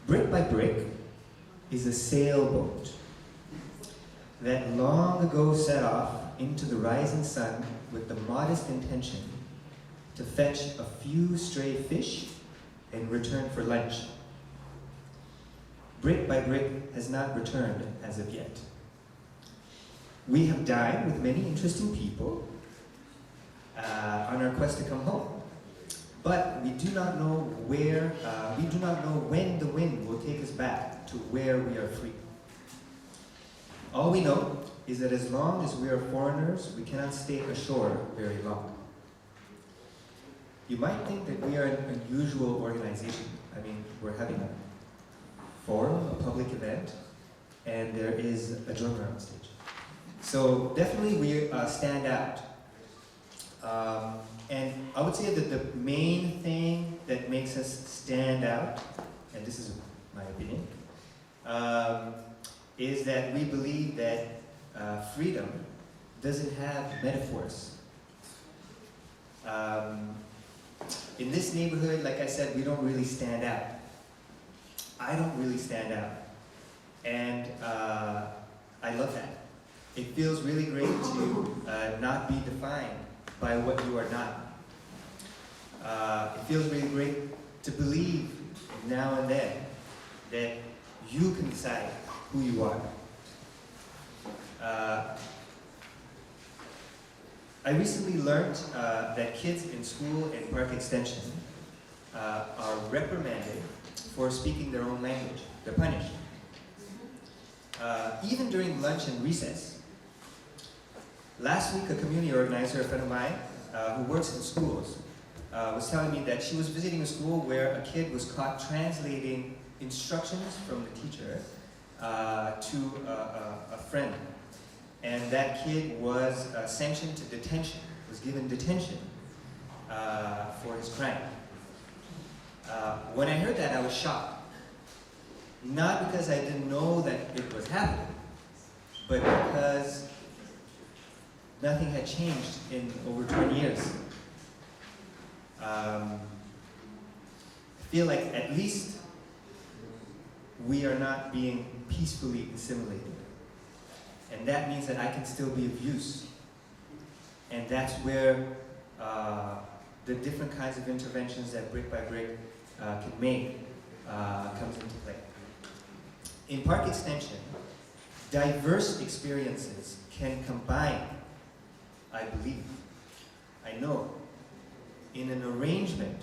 Brick by Brick is a sailboat that long ago set off into the rising sun with the modest intention to fetch a few stray fish in return for lunch. Brick by Brick has not returned as of yet. We have dined with many interesting people on our quest to come home. But we do not know when the wind will take us back to where we are free. All we know is that as long as we are foreigners, we cannot stay ashore very long. You might think that we are an unusual organization. I mean, we're having a forum, a public event, and there is a drummer on stage. So definitely we stand out. And I would say that the main thing that makes us stand out, and this is my opinion, is that we believe that freedom doesn't have metaphors. In this neighborhood, like I said, we don't really stand out. I don't really stand out. And I love that. It feels really great to not be defined by what you are not. It feels really great to believe now and then that you can decide who you are. I recently learned that kids in school and Park Extension are reprimanded for speaking their own language. They're punished. Even during lunch and recess. Last week, a community organizer, a friend of mine, who works in schools, was telling me that she was visiting a school where a kid was caught translating instructions from the teacher to a friend. And that kid was sanctioned to detention, was given detention for his crime. When I heard that, I was shocked. Not because I didn't know that it was happening, but because nothing had changed in over 20 years. I feel like at least we are not being peacefully assimilated. And that means that I can still be of use. And that's where the different kinds of interventions that Brick by Brick can make comes into play. In Park Extension, diverse experiences can combine, I believe, I know, in an arrangement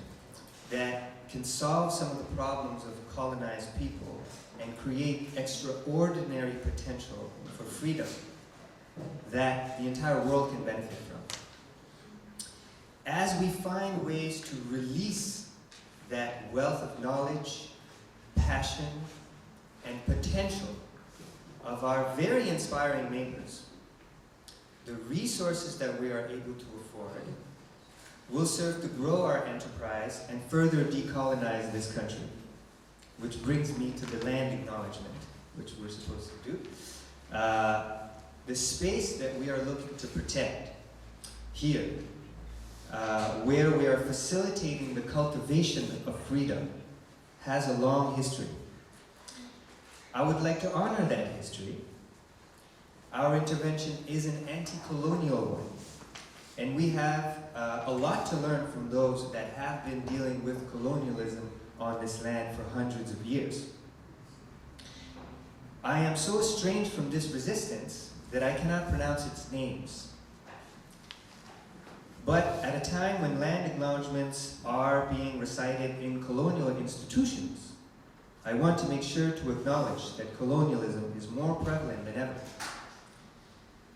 that can solve some of the problems of colonized people and create extraordinary potential for freedom that the entire world can benefit from. As we find ways to release that wealth of knowledge, passion, and potential of our very inspiring neighbors, the resources that we are able to afford will serve to grow our enterprise and further decolonize this country. Which brings me to the land acknowledgement, which we're supposed to do. The space that we are looking to protect here, where we are facilitating the cultivation of freedom, has a long history. I would like to honor that history. Our intervention is an anti-colonial one, and we have a lot to learn from those that have been dealing with colonialism on this land for hundreds of years. I am so estranged from this resistance that I cannot pronounce its names. But at a time when land acknowledgements are being recited in colonial institutions, I want to make sure to acknowledge that colonialism is more prevalent than ever.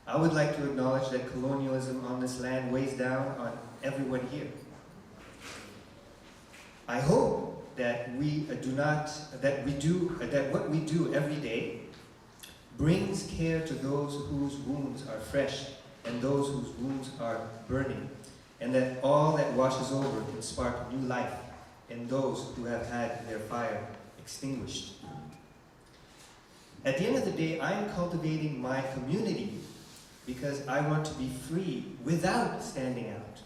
I would like to acknowledge that colonialism on this land weighs down on everyone here. I hope that what we do every day brings care to those whose wounds are fresh and those whose wounds are burning, and that all that washes over can spark new life in those who have had their fire extinguished. At the end of the day, I am cultivating my community because I want to be free without standing out,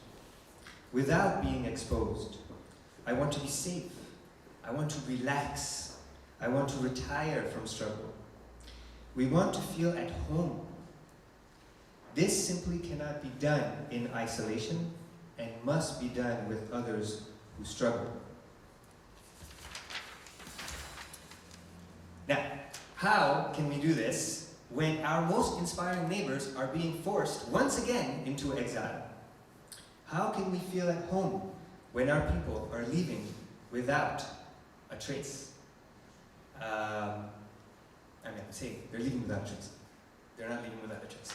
without being exposed. I want to be safe. I want to relax. I want to retire from struggle. We want to feel at home. This simply cannot be done in isolation and must be done with others who struggle. Now, how can we do this when our most inspiring neighbors are being forced once again into exile? How can we feel at home when our people are leaving without a trace? I'm saying they're leaving without a trace. They're not leaving without a trace.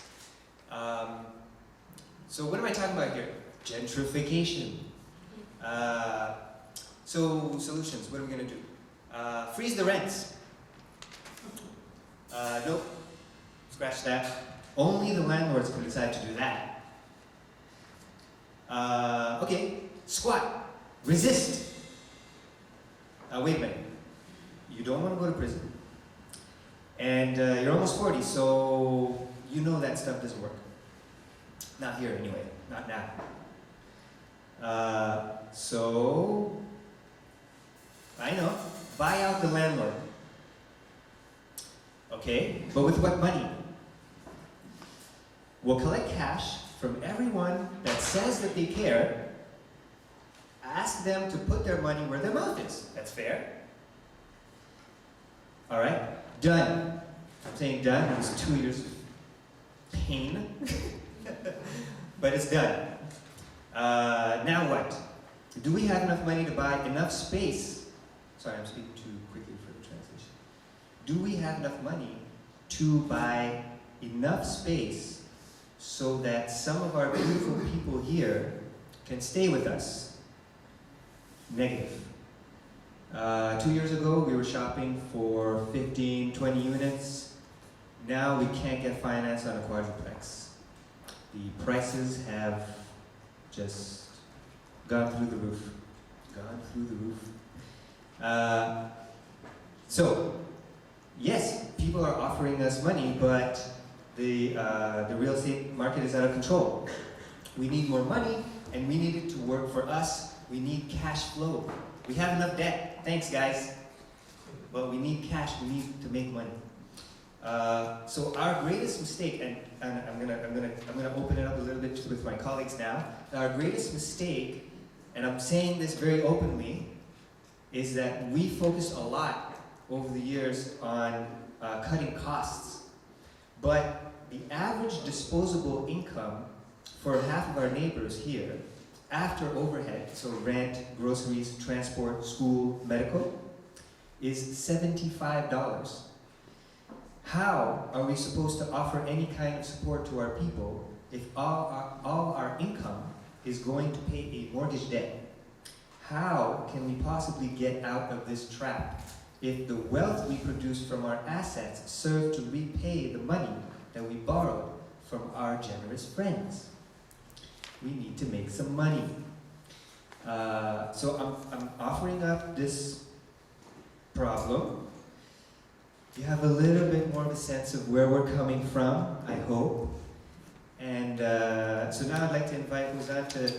So what am I talking about here? Gentrification. So solutions, what are we going to do? Freeze the rents. Nope. Scratch that. Only the landlords can decide to do that. Okay, squat. Resist. Wait a minute. You don't want to go to prison. And you're almost 40, so you know that stuff doesn't work. Not here anyway, not now. So, I know, buy out the landlord. Okay, but with what money? We'll collect cash from everyone that says that they care, ask them to put their money where their mouth is. That's fair. All right, done. I'm saying done, it was 2 years of pain, but it's done. Now what? Do we have enough money to buy enough space? Sorry, I'm speaking too quickly for the translation. Do we have enough money to buy enough space so that some of our beautiful people here can stay with us? Negative. 2 years ago, we were shopping for 15, 20 units. Now we can't get finance on a quadruplex. The prices have just gone through the roof. Gone through the roof. So, yes, people are offering us money, but the real estate market is out of control. We need more money, and we need it to work for us. We need cash flow. We have enough debt. Thanks, guys. But we need cash. We need to make money. So our greatest mistake, and I'm gonna open it up a little bit with my colleagues now. Our greatest mistake, and I'm saying this very openly, is that we focused a lot over the years on cutting costs. But the average disposable income for half of our neighbors here, after overhead, so rent, groceries, transport, school, medical, is $75. How are we supposed to offer any kind of support to our people if all our income is going to pay a mortgage debt? How can we possibly get out of this trap if the wealth we produce from our assets serve to repay the money that we borrowed from our generous friends? We need to make some money. So I'm offering up this problem. You have a little bit more of a sense of where we're coming from, I hope. And so now I'd like to invite Muzan to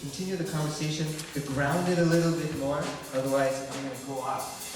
continue the conversation, to ground it a little bit more, otherwise I'm going to go off.